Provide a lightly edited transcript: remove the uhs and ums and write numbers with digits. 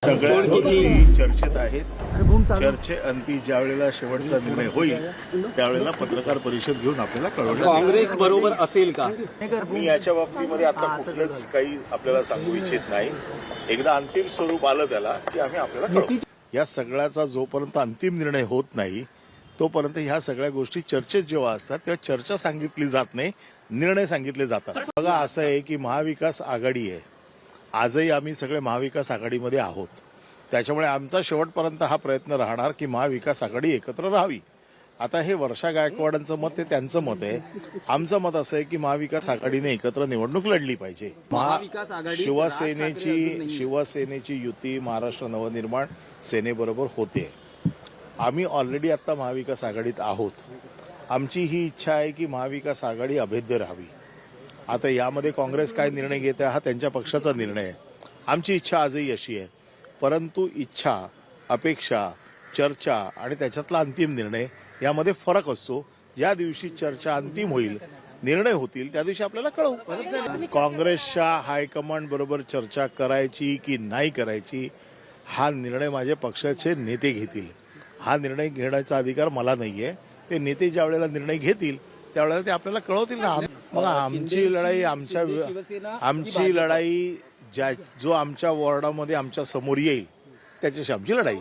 सगळ्या गोष्टी चर्चेत आहेत. चर्चेअंती ज्या वेळेला शेवटचा निर्णय होईल त्यावेळेला पत्रकार परिषद घेऊन आपल्याला कळवलं. काँग्रेस बरोबर असेल का? मी याच्या बाबतीमध्ये आता कुठलंच काही आपल्याला सांगू इच्छित नाही. एकदा अंतिम स्वरूप आलं त्याला की आम्ही आपल्याला कळवू. या सगळ्याचा जोपर्यंत अंतिम निर्णय होत नाही तोपर्यंत ह्या सगळ्या गोष्टी चर्चेत जेव्हा असतात तेव्हा चर्चा सांगितली जात नाही, निर्णय सांगितले जातात. बघा, असं आहे की महाविकास आघाडी आहे. आजही आम्ही सगळे महाविकास आघाडीमध्ये आहोत. त्याच्यामुळे आमचा शेवटपर्यंत हा प्रयत्न राहणार की महाविकास आघाडी एकत्र राहावी. आता हे वर्षा गायकवाडांचं मत आहे, त्यांचं मत आहे. आमचं मत असं आहे की महाविकास आघाडीने एकत्र निवडणूक लढली पाहिजे. शिवसेनेची युती महाराष्ट्र नवनिर्माण सेनेबरोबर होते. आम्ही ऑलरेडी आता महाविकास आघाडीत आहोत. आमची ही इच्छा आहे की महाविकास आघाडी अभेद्य राहावी. आता यामध्ये काँग्रेस काय निर्णय घेते हा त्यांच्या पक्षाचा निर्णय आहे. आमची इच्छा आजही अशी आहे. परंतु इच्छा, अपेक्षा, चर्चा आणि त्याच्यातला अंतिम निर्णय यामध्ये फरक असतो. ज्या दिवशी चर्चा अंतिम होईल, निर्णय होतील, त्या दिवशी आपल्याला कळवू. काँग्रेसच्या हायकमांड बरोबर चर्चा करायची की नाही करायची हा निर्णय माझे पक्षाचे नेते घेतील. हा निर्णय घेण्याचा अधिकार मला नाहीये. ते नेते ज्या वेळेला निर्णय घेतील त्यावेळेला ते आपल्याला कळवतील ना. मग आमची लढाई जो आमच्या वॉर्डामध्ये आमच्या समोर येईल त्याच्याशी आमची लढाई.